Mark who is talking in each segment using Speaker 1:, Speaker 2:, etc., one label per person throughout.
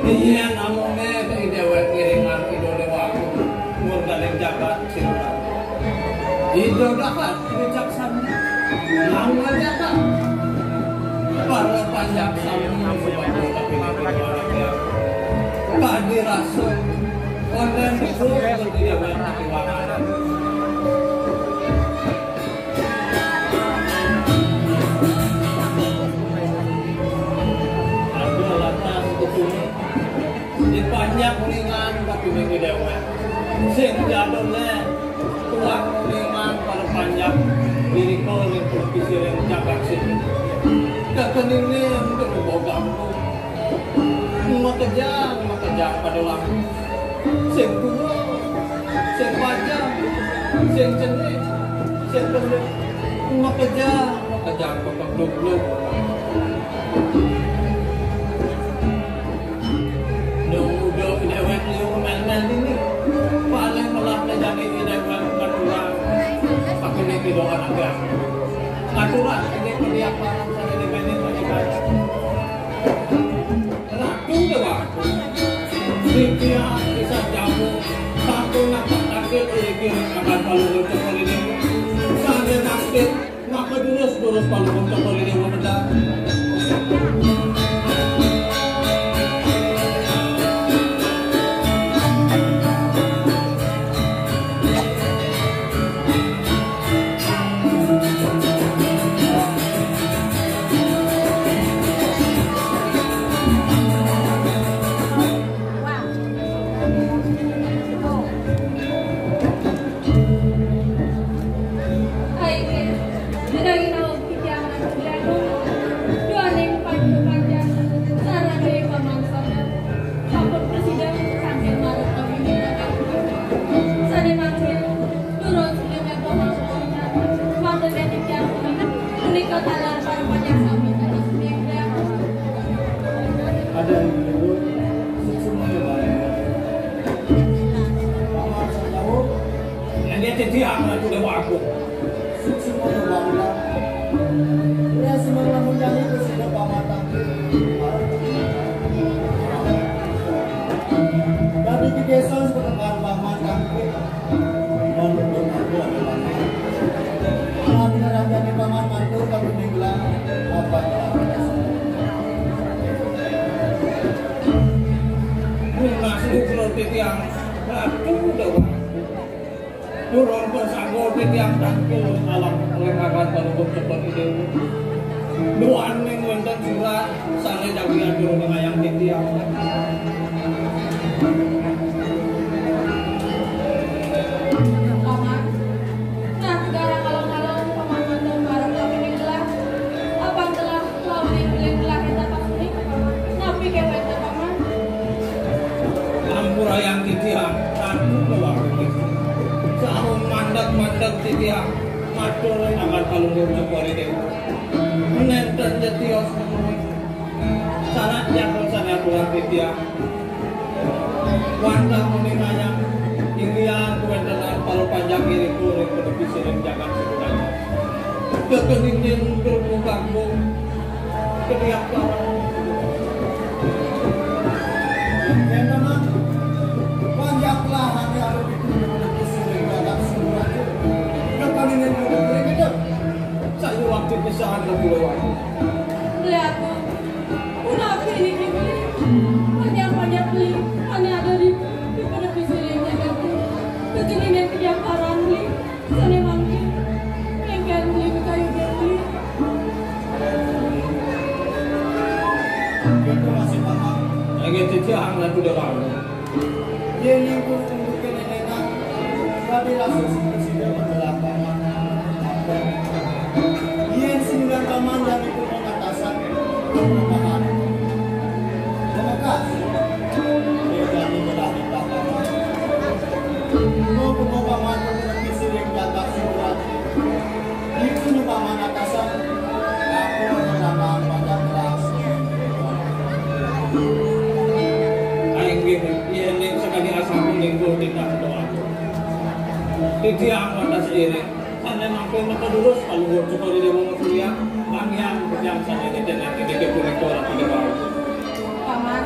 Speaker 1: Iya namanya dari dewek ngiringan idole waku murdaling jabat sirah. Itu dapat bijaksana. Lama jaka. Para panjang saling sebagai tapi ya. Kadi rasul. Konten itu tidak banyak kehilangan. Dipanjang kuningan tapi minggu dewa sing jadulnya tuang kuningan para panjang diri kau yang berkisir yang jagat sini kekeningin untuk membogamu makejang pada lampu sing tua sing panjang sing jenis sing pendek makejang pekak-duk-duk ini paling melaknya jadi tidak melakukan ulang pakai ini doa naga aturan ini pilihan malam saya di sini menjadi ragu dewa dia bisa jauh satu nampak takdir ini akan paling bercokol ini saya takdir maka durus paling bercokol ini benar. Turun bersanggo yang tangkil alam lengakan balubuk cepet ide duan ning wonten surat sare jawian durung ngayang titiang
Speaker 2: Paman nah sekarang kalau paman dan barang kami gelah apa telah lawan gelah kita pasuri napi kewet paman
Speaker 1: ampura yang titiang aku keluar sahum mandat titiang matur akan kalunggur cepori dewa nenten jetios sanat yang sana pulang titiang wanda meninganya irian kuentenan palu panjang iri kulit pedepisi dan jangan sebenarnya kekeningin berbukamu ketiak parang
Speaker 3: dan memang panjanglah hati ada di pedepisi dan jangan sebenarnya kekeningin berbukamu
Speaker 1: saya waktu kesahan keburuan
Speaker 2: lihat kenapa ini dibeli banyak beli hanya ada di televisi yang jaga begini dan kejamparan beli sana mangkin yang beli kayu beli
Speaker 3: itu masih paham
Speaker 1: lagi ciciang lah udah lalu
Speaker 3: ini pun untuk kenenekan tadi langsung presiden berlapangan Yen sembilan komandan itu pengatasan perubahan Memekas dia jadi berani lapangan mau pemobaman televisi yang datang surat itu numpaman atasan aku menanam pada kelas
Speaker 1: aing gini iya nih sekali asal minggu tidak doa titiang pada sendiri sana mampu mata lurus kalau gue cukup di dewa kuliah kami yang berjam sana di jalan ini ke kolektor tidak baru
Speaker 2: paman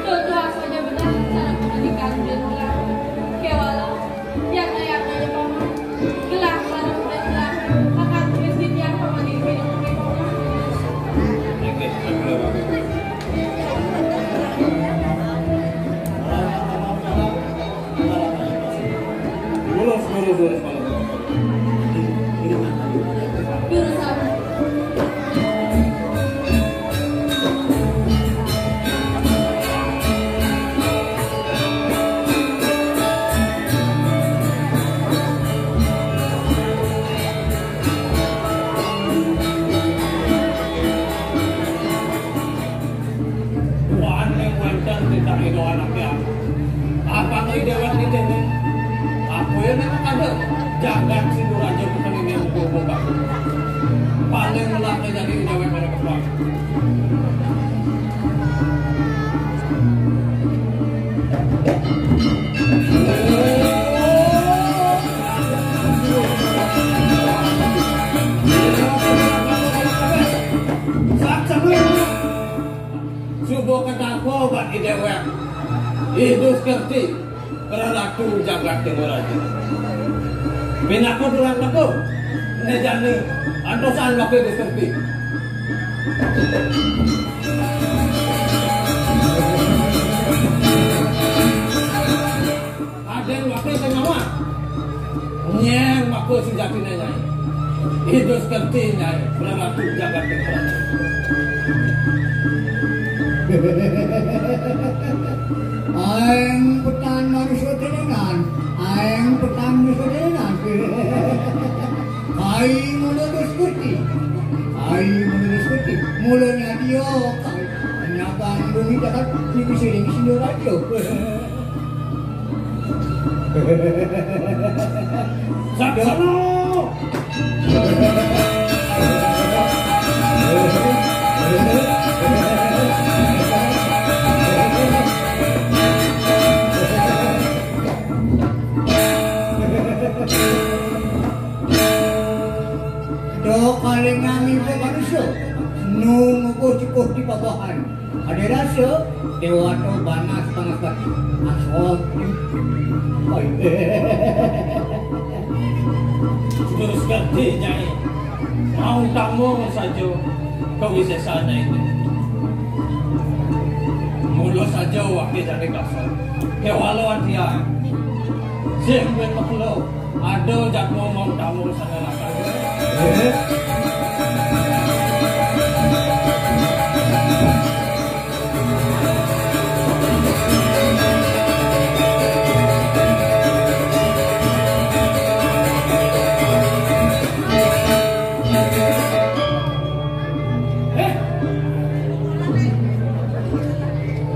Speaker 2: tuh
Speaker 1: jurus kalau
Speaker 2: Jurus apa?
Speaker 1: Tuhan yang wancan kita itu anaknya. Apa nih dewan ini deh? Apa ya memang ada jagat si Duraja bukan ini yang buka. Paling melaknya jadi dewan pada kepala. Subuh ketako obat di dewek. Hidup kerti berlaku jagat timur aja. Binaku durang aku nejani antosan waktu hidup kerti. Ada yang waktu tengah nyeng waktu sejati nyai. Hidup kerti nyai berlaku jagat timur aja.
Speaker 4: Aing petan manusia telengan, aing petan manusia telengan. Aing menurut kuti, mulanya dia tanyakan bumi dapat divisi sini radio.
Speaker 1: Saksana.
Speaker 4: Paling ngamin ke manusia nunggu cukup di pabahan ada rasa dewa to banas panas batu asal
Speaker 1: Terus ganti nyai mau tamu saja kewisesaan itu mulu saja wakil jadi kasar kewalawan dia sehingga makhluk ada jadmu mau tamu sana lakan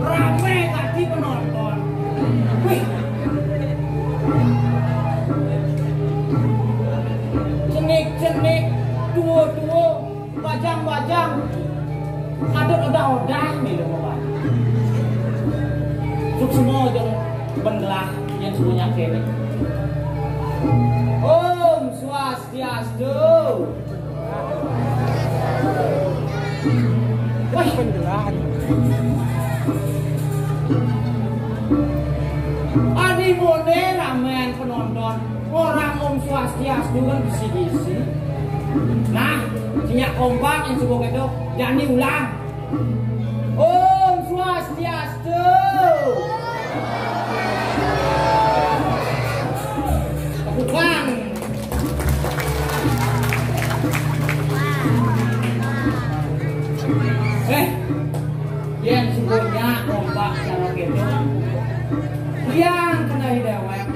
Speaker 3: Rame hati penonton. Wih, cenik-cenik, duo-duo, bajang-bajang, ada odang-odang nih loh Bapak. Suk semua yang benlah yang punya kene. Om Swastiastu. Wah, pendelahan. Adi mode ramean penonton. Orang Om Swastiastu kan bisi-bisi. Nah, sinyak kompak yang sebuah itu jangan diulang. Om Swastiastu. Bukan. Yang sebenarnya kompak cara gitu. Yang kena hidawet.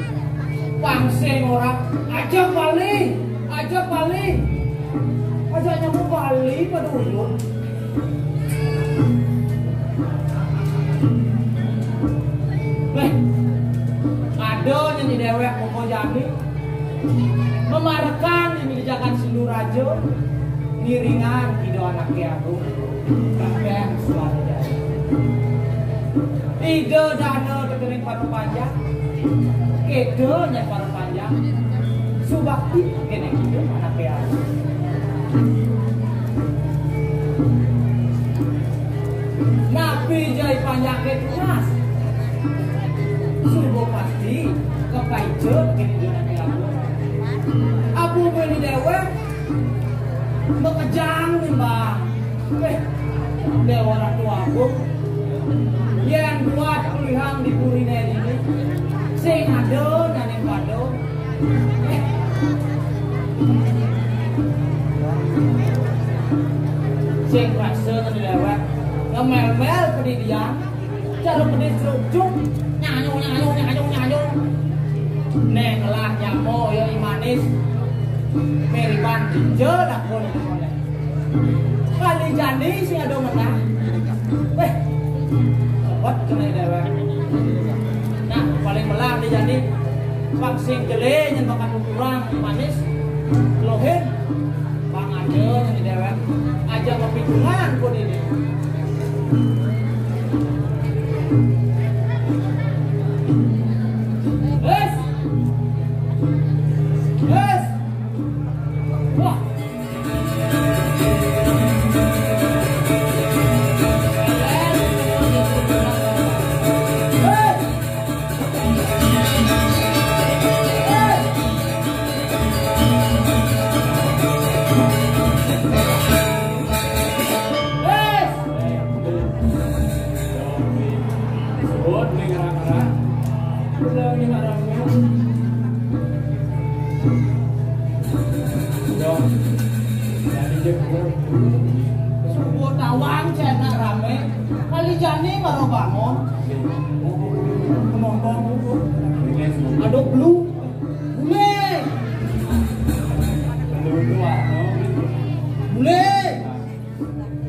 Speaker 3: Pangsing orang aja balik, aja nyamuk balik pada ujung. Ada yang di dewek Koko Jami memarkan yang dijakan Sindur Rajo miringan hidup anaknya aku kakek suara dari ide dana terkering paru panjang kede nya paru panjang subakti kene hidup anaknya aku nabi jai panjang ketunas subuh pasti kepaicut kene hidup anaknya aku beli dewa mengejang nih mbak dewa orang tua aku yang buat pilihan di Purine ini sing ada dan yang pado Sing rasa lewat ngemel-mel pendidikan cara pedis cerucuk nyanyo neng lah nyamo ya imanis meriban je dak boleh kali jani sing ado menah sobat kena dewe nah paling melang di jani bang sing jele nyen makan kurang manis lohin bang aja nyen dewe aja kepingungan pun ini wah Subuh tawang cena rame kali jani baru bangun penonton aduh blue bule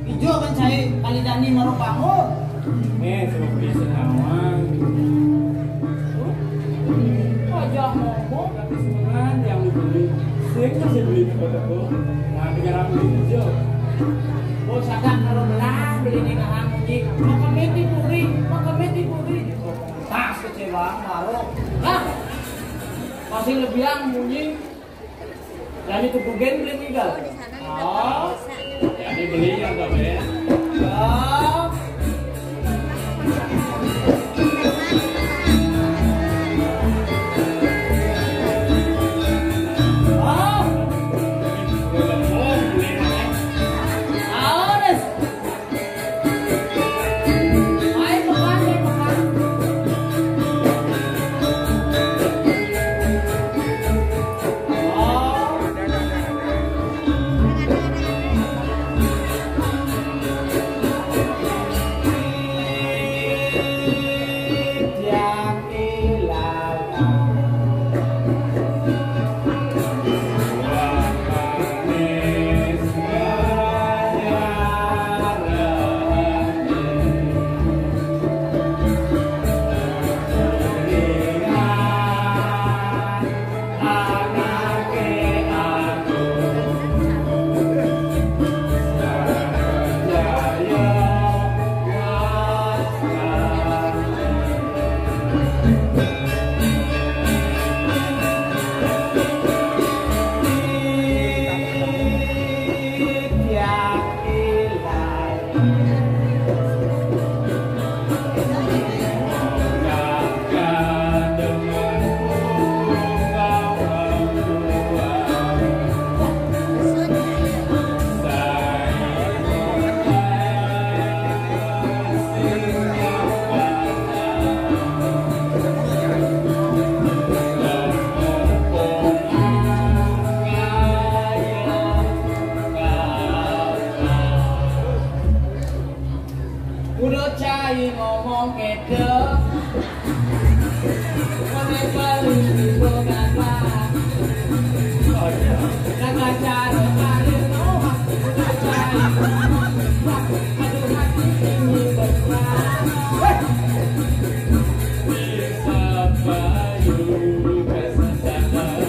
Speaker 3: hijau kan saya kali jani baru bangun
Speaker 1: suruh beli senawang
Speaker 3: aja ngomong
Speaker 1: tapi semangat yang dibeli sing masih beli foto nah bicara beli hijau
Speaker 3: oh sadar kalau belah beli di kahang muji maka meti puri tas kecewa baru nah masih lebih yang bunyi jadi tubugen beli tinggal oh
Speaker 1: jadi beli yang gak bayar
Speaker 3: ya udah cai ngomong kede boleh balik di bukan lah jangan cara balik ngomong udah cai aduh hati ini berperang
Speaker 1: bisa bayu kesana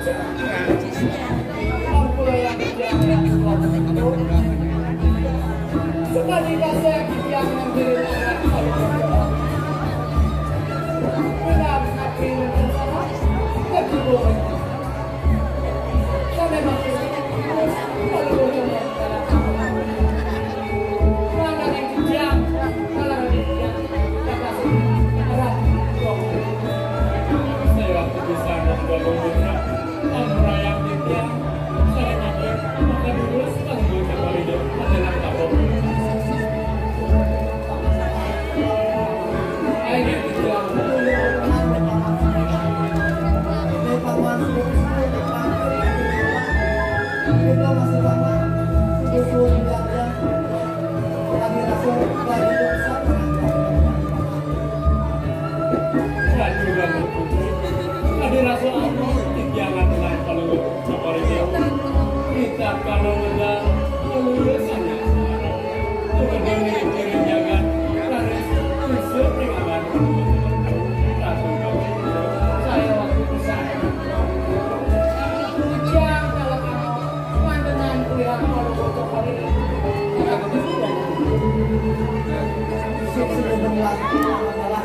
Speaker 3: Caca.
Speaker 1: Ratu Ganggu Putri, ada rasa apa jangan dengan kalau seperti itu. Kita kalau benar lulusannya kemudian diri jangan harus sesuai dengan Ratu Ganggu.
Speaker 3: Saya waktu di sana. Ujang kalau kamu mandengan kuliah kalau bocor hari ini. Tidak betul. Sebelum berlaku adalah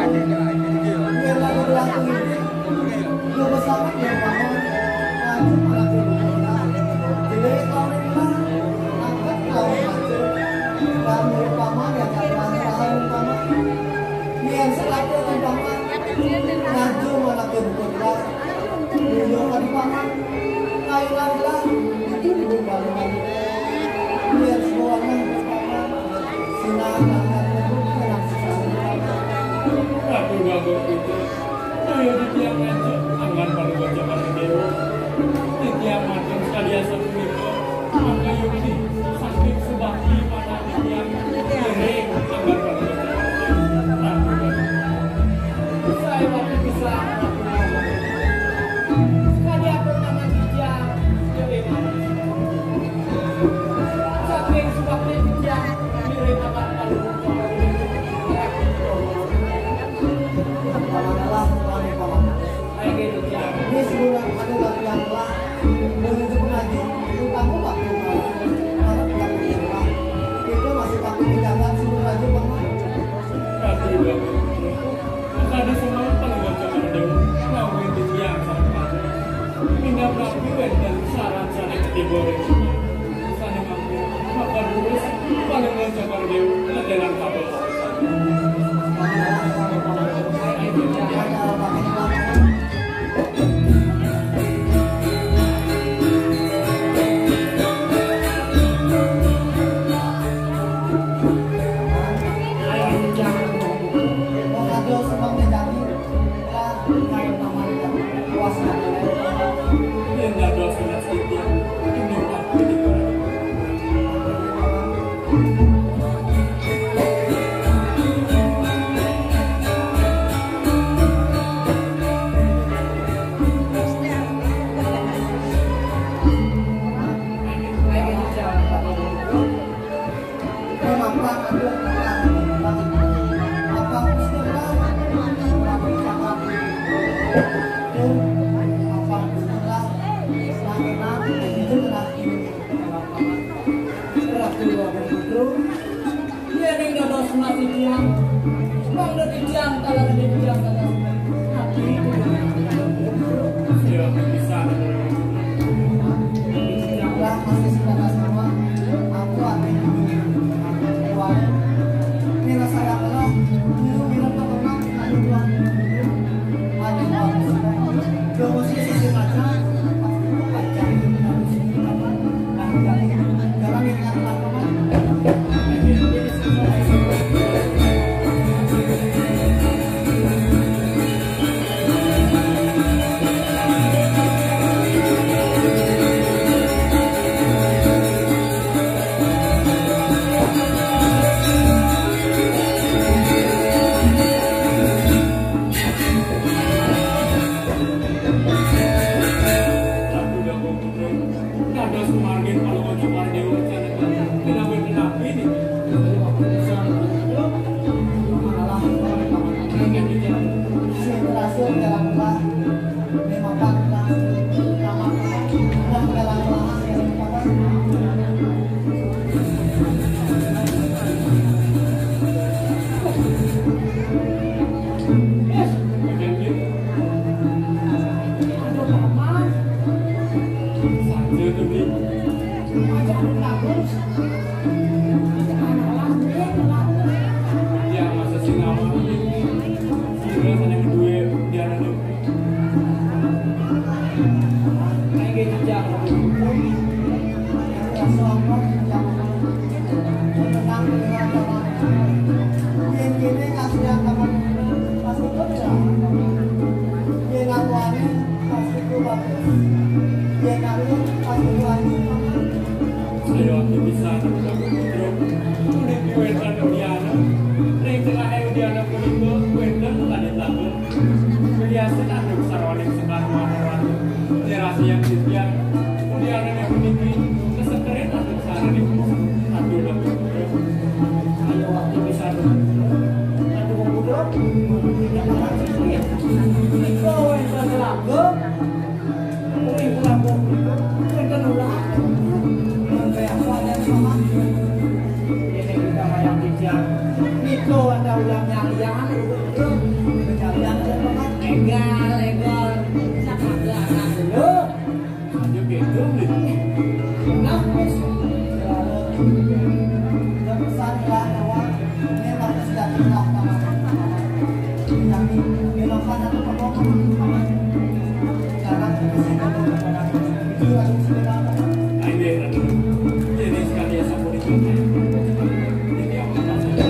Speaker 3: biar lalu berlaku ini dua bersama yang bangun maju malah berubah jadi tahun ini angkat tahun maju dan merupakan yang akan tahun paman biar selalu paman maju malah berubah dulu kali paman kayu lah itu ibu balik biar semuanya paman sinar
Speaker 1: Ratu Ganggu Putri, saya di tiang aja, anggan pada baca pada dewa. Di tiang macam sekalian satu itu, maka yukti, sakit subaki pada di tiang kering, anggan pada baca pada dewa. Ratu Ganggu.
Speaker 3: Saya waktu bisa sekali aku nama bijak jadi mana saking subaki bijak mirip akan lalu ini sebulan ada lagi yang telah menuju pengaji itu kamu waktu karena tidak berjumpa itu masih waktu dijaga sebelum lagi bangun
Speaker 1: Ratu Ganggu Putri, ada semua pada baca pada dewa, mau di tiang sama pada. Pindah berapi dan saran-saran digoreng. Sana mampu, maka dulu pada baca pada dewa, dengan kabel. Diana Pulito,
Speaker 5: biasa ada sarwaning sekarang terasi yang sekian kemudian yang memiliki kesekerin ada sarang di satu lagi
Speaker 3: ayo waktu bisa satu pemuda tidak makan ya kau yang terlalu ini pulang itu ulah kayak apa dan sama ini kita yang bijak itu ada ulangnya liang kalian ada banget legal sama anak dulu
Speaker 5: aja gitu nih
Speaker 3: nah dan pesan lah bahwa ini harus sudah tidak tapi dilakukan atau permohonan jangan itu harus dilakukan
Speaker 5: aja jadi sekali ya sama di sini jadi apa maksudnya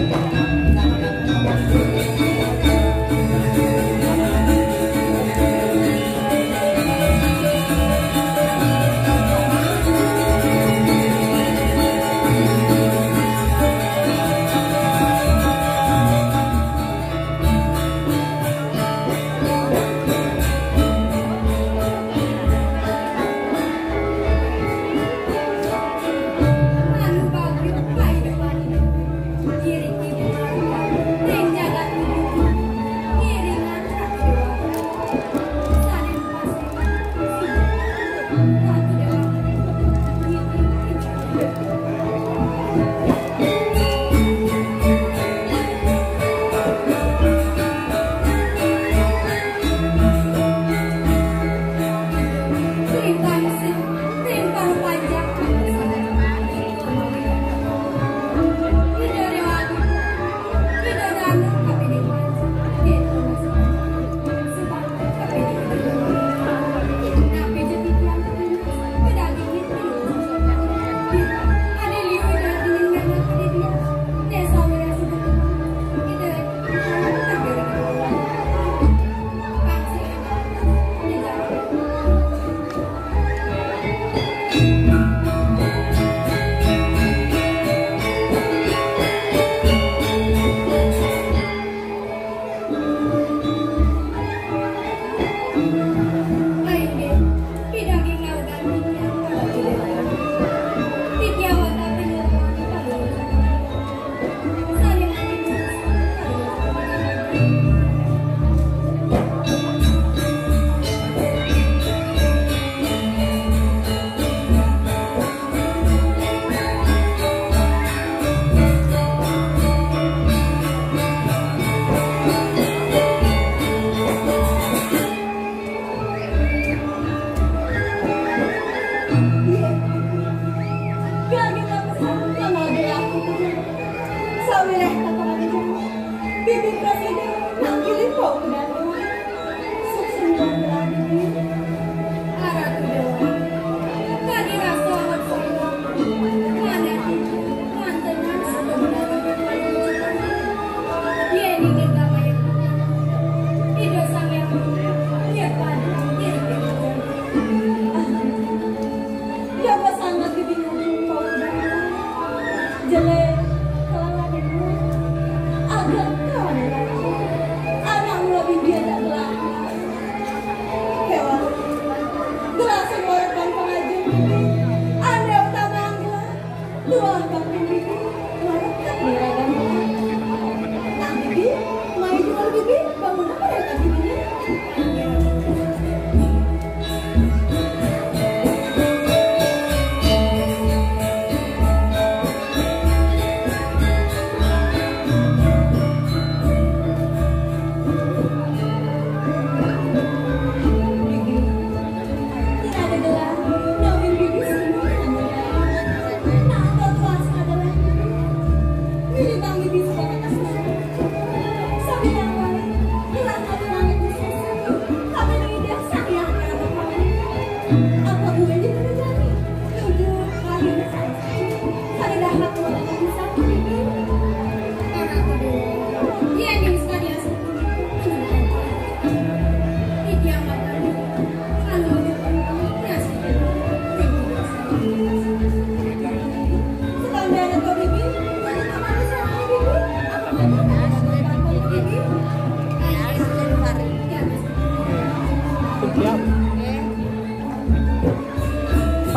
Speaker 2: Bibir presiden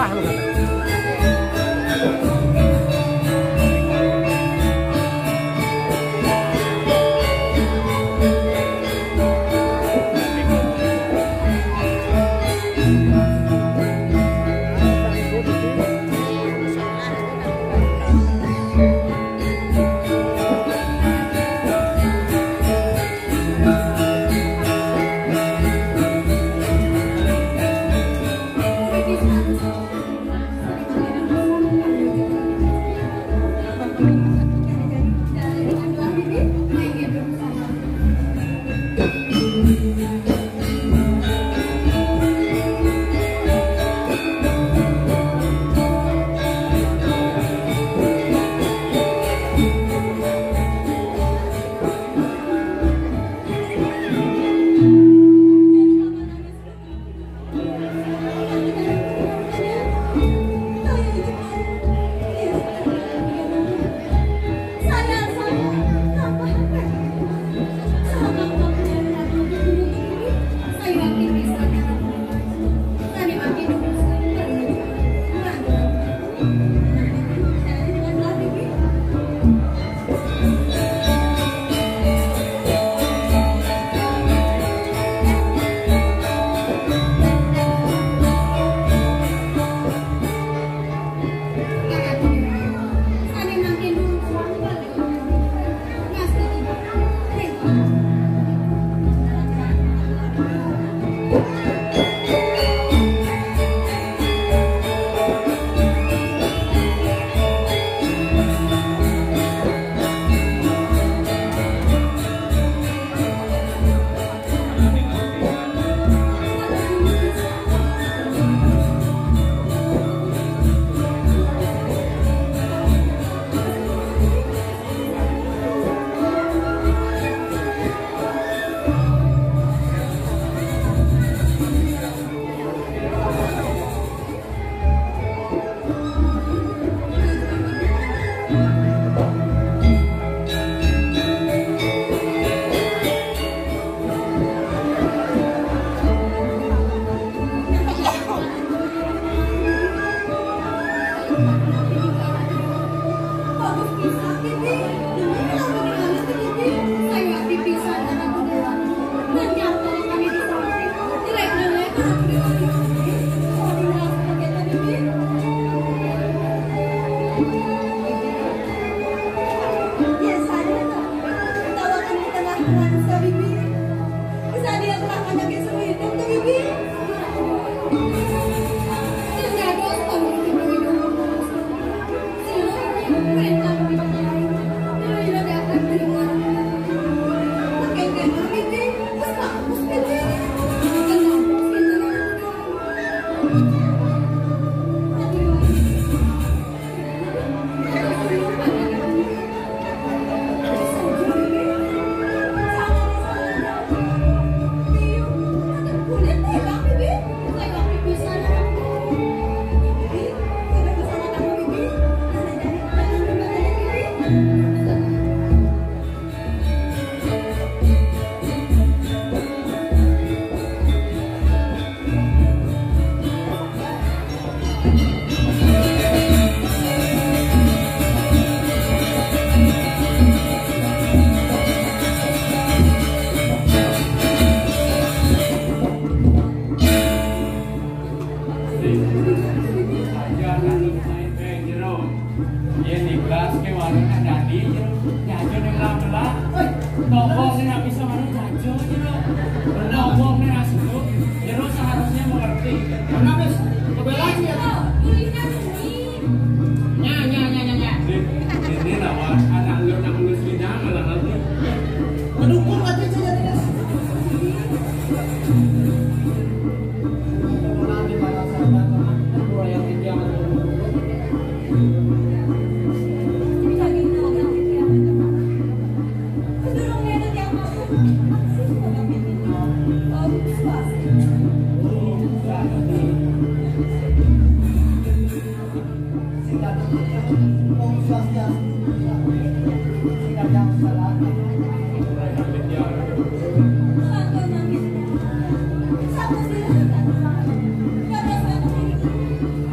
Speaker 3: susah lu kata.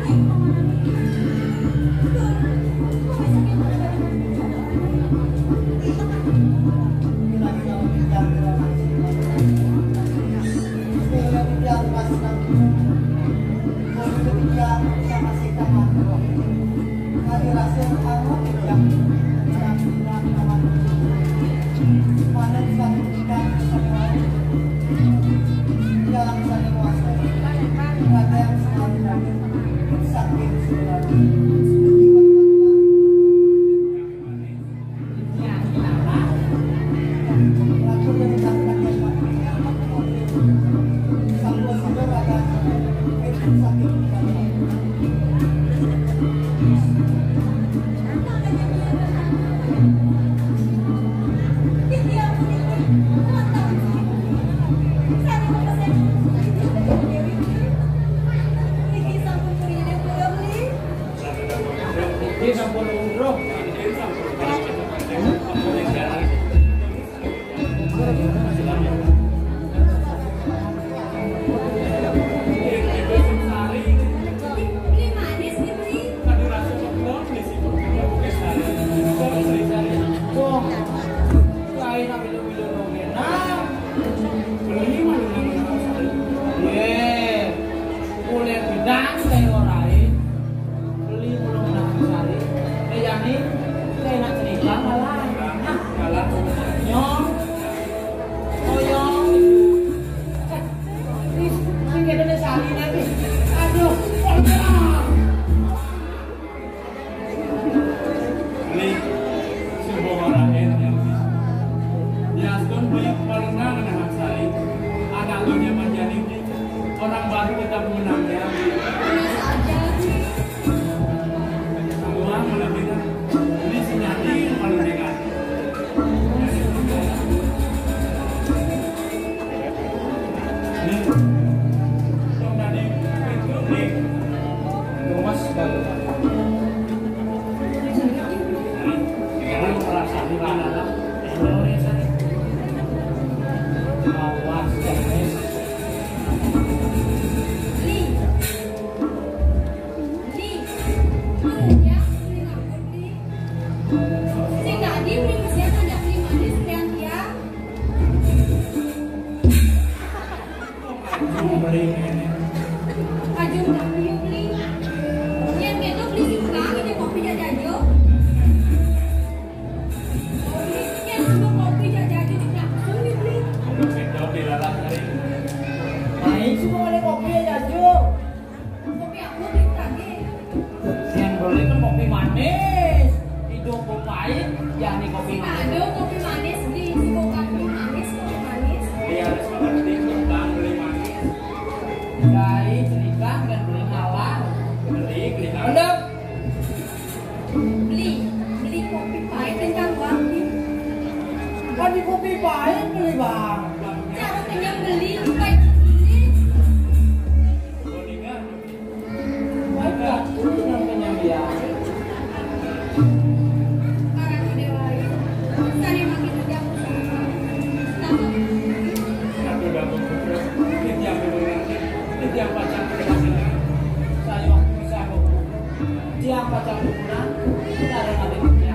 Speaker 2: Thank you.
Speaker 5: tetap mengenangnya.
Speaker 2: Biasa aja.
Speaker 5: Semua melebihkan. Ini si Nyadi yang paling dekat. Nih, Dong Nyadi, itu nih. Mas baru. Sekarang merasa di mana lah? Indonesia. Awas, guys.
Speaker 2: Li. Li. Iya, beli ngapur, Li. Si Nadi beli mesin ada beli manis yang dia.
Speaker 5: Beli ini.
Speaker 2: Aju nggak beli. Yang gitu beli juga, ini kopi jajajo. Yang sama kopi jajajo juga langsung dibeli.
Speaker 5: Udah beda dilalah hari.
Speaker 3: Main semua ada kopi aja Jo.
Speaker 2: Kopi aku beli lagi.
Speaker 3: Yang boleh kan kopi manis. Hidung kopi pahit, ya nih kopi
Speaker 2: Si
Speaker 3: manis.
Speaker 2: Nado kopi manis beli, si Bokan beli manis, kopi manis.
Speaker 5: Dia harus mengerti tentang beli manis.
Speaker 3: Guys, cerita dan beli halal.
Speaker 5: Beli harus.
Speaker 3: Bener.
Speaker 2: Beli kopi pahit dengan wangi.
Speaker 3: Kan di kopi pahit beli bang.
Speaker 2: Cara kenyang beli, baik beli.
Speaker 5: Boningan.
Speaker 3: Baik lah, itu yang kenyang dia.
Speaker 2: Orang udah waris, sana emang gitu jamu sama.
Speaker 5: Satu gabung terus. Ini yang mengerti. Ini yang pacar berhasilnya.
Speaker 3: Saya waktu bisa kok. Dia pacar pulang, kita ada nanti dia.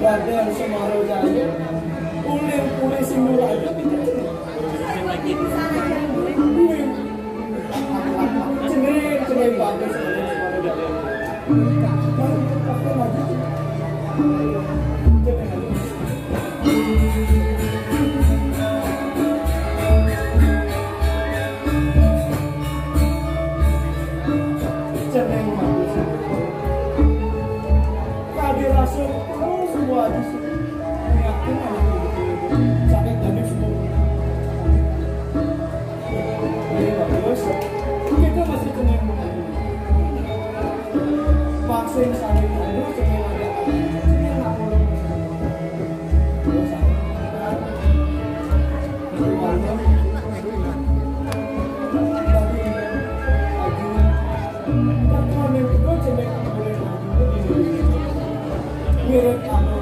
Speaker 3: Raden Semaru Jaya, ulir sindur aja tidak cenderung bagus Raden Semaru Jaya. Cenderung bagus. Kadi rasul semua di sini mengaku sakit dari semua. Jadi bagus. Kita masih cenderung bagus. Vaksin sampai dulu cenderung ada. Cenderung aku. Terus mirip anu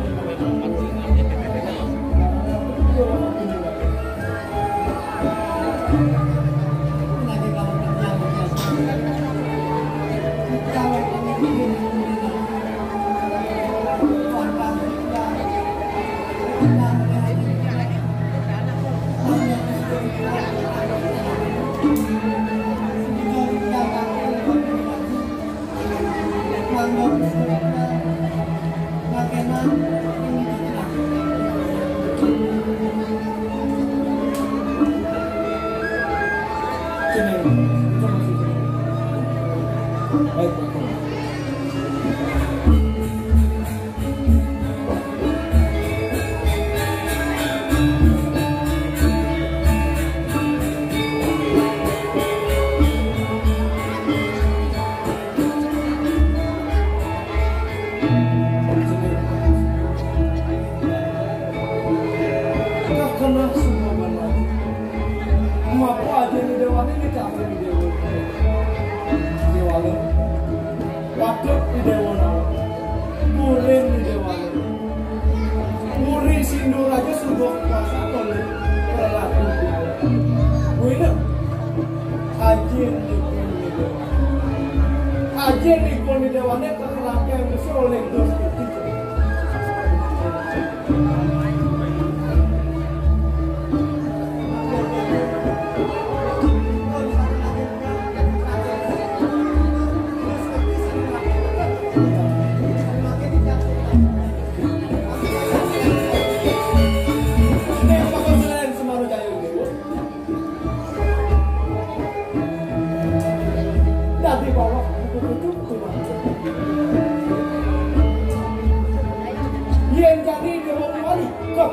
Speaker 3: Ajen ikon di dewannya kekerangkaian mesti oleh dos itu.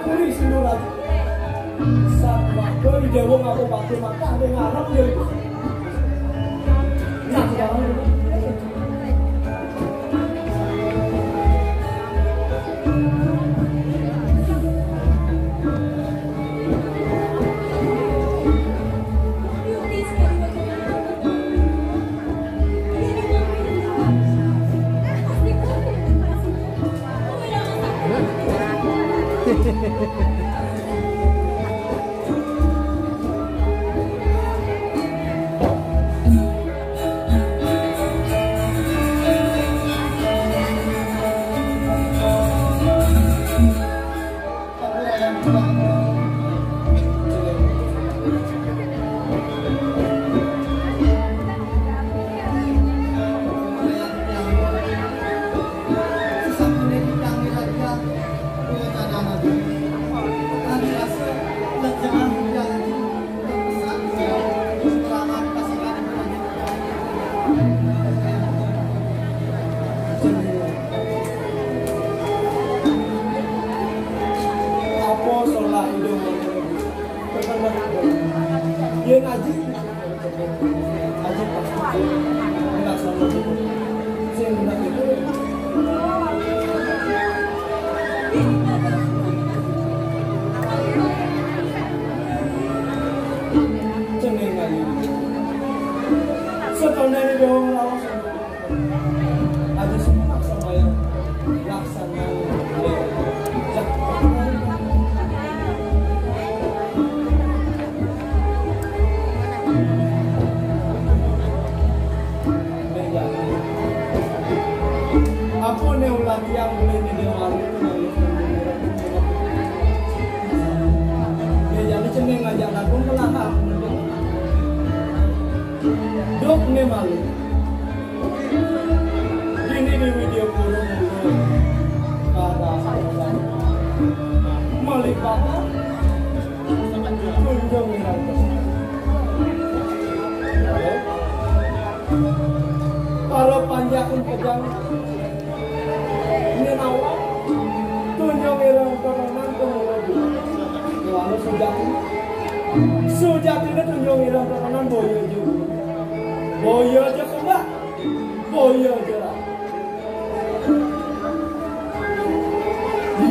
Speaker 3: Kuri sinduran sama doi dewa ngaku pakai makan dengan anak dia nah sekarang dia ngaji pasti nggak selalu saya benar itu ceneng ngaji setahun dari doang lawas aja semua sama yang laksana aku neulat yang boleh didengar ya jadi ceneng ngajak aku melahap dok ne malu ini di video kurung pada melipatkan kunjung kalau panjang kejang ini nawak tunjuk irang koronan kemudian lalu sujati itu tunjuk irang koronan boyo aja kembak boyo aja lah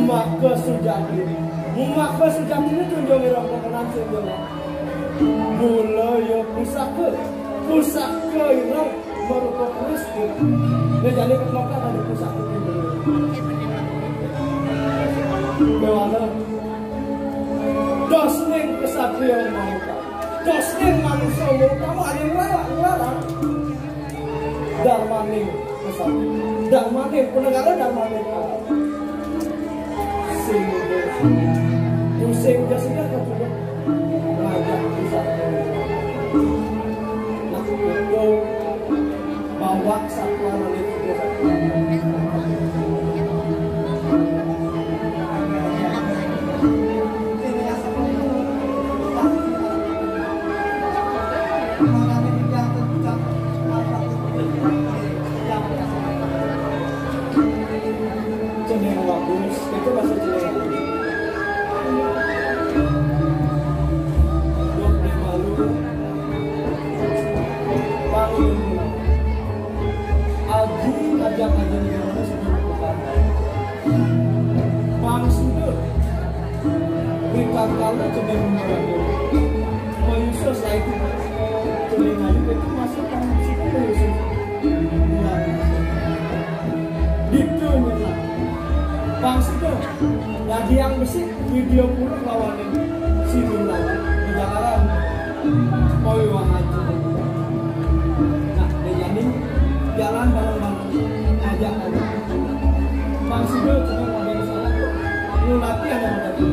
Speaker 3: maka sujati ini tunjuk irang koronan sejauh mula ya pusaka irang baru kok Kristi dia jadi kelompok ada pusaka Dewana dos ning kesatria mauta dos ning manusia mauta ada yang larang darmaning kesatria darmaning penegara darmaning sing jasnya kecuali ngajak bisa nah itu bawa satwa manusia cenderung bagus itu bahasa cenderung ajak-ajak di mana sebelum bukan maksudnya kalau cenderung meragu Yesus lagi cenderung itu masuk maksudnya Yesus gitu nyata maksudnya jadi yang besi video pun lawanin si Nula di Jakarta mau yang aja nah jadi jalan bareng-bareng ajak maksudnya cuma ada di sana lu latihan yang ada di